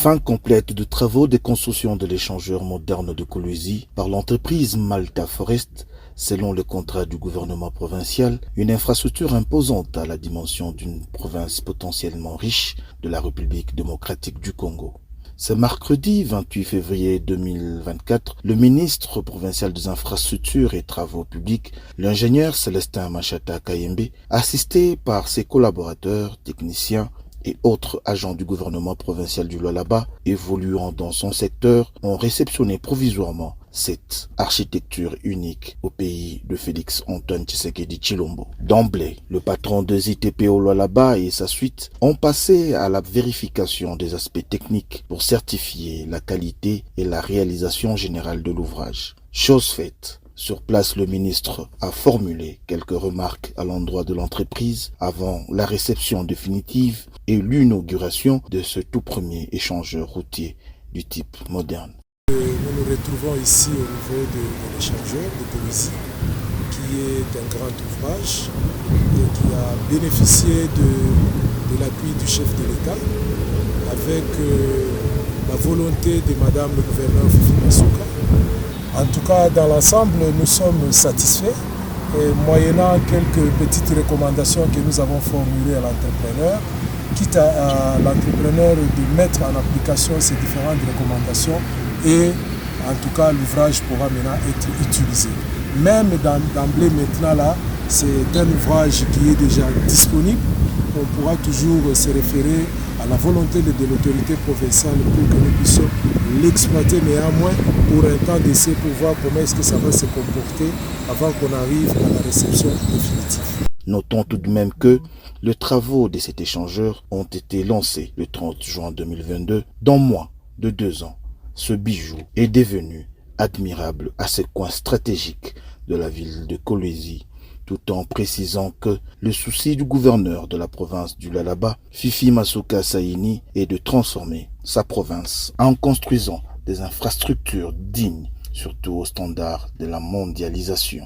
Fin complète de travaux de construction de l'échangeur moderne de Kolwezi par l'entreprise Malta Forest, selon le contrat du gouvernement provincial, une infrastructure imposante à la dimension d'une province potentiellement riche de la République démocratique du Congo. Ce mercredi 28 février 2024, le ministre provincial des infrastructures et travaux publics, l'ingénieur Célestin Machata Kayembe, assisté par ses collaborateurs, techniciens et autres agents du gouvernement provincial du Lualaba évoluant dans son secteur, ont réceptionné provisoirement cette architecture unique au pays de Félix Antoine Tshisekedi Tshilombo. D'emblée, le patron de ZTP au Lualaba et sa suite ont passé à la vérification des aspects techniques pour certifier la qualité et la réalisation générale de l'ouvrage. Chose faite. Sur place, le ministre a formulé quelques remarques à l'endroit de l'entreprise avant la réception définitive et l'inauguration de ce tout premier échangeur routier du type moderne. Nous nous retrouvons ici au niveau de l'échangeur de Kolwezi, qui est un grand ouvrage et qui a bénéficié de l'appui du chef de l'État avec la volonté de Madame le gouverneur Fifi Masuka. En tout cas, dans l'ensemble, nous sommes satisfaits, et moyennant quelques petites recommandations que nous avons formulées à l'entrepreneur, quitte à l'entrepreneur de mettre en application ces différentes recommandations, et en tout cas, l'ouvrage pourra maintenant être utilisé. Même d'emblée maintenant là, c'est un ouvrage qui est déjà disponible. On pourra toujours se référer à la volonté de l'autorité provinciale pour que nous puissions l'exploiter néanmoins pour un temps d'essai pour voir comment est-ce que ça va se comporter avant qu'on arrive à la réception définitive. Notons tout de même que les travaux de cet échangeur ont été lancés le 30 juin 2022, dans moins de 2 ans. Ce bijou est devenu admirable à ce coin stratégique de la ville de Kolwezi, tout en précisant que le souci du gouverneur de la province du Lualaba, Fifi Masuka Sayini, est de transformer sa province en construisant des infrastructures dignes, surtout au standard de la mondialisation.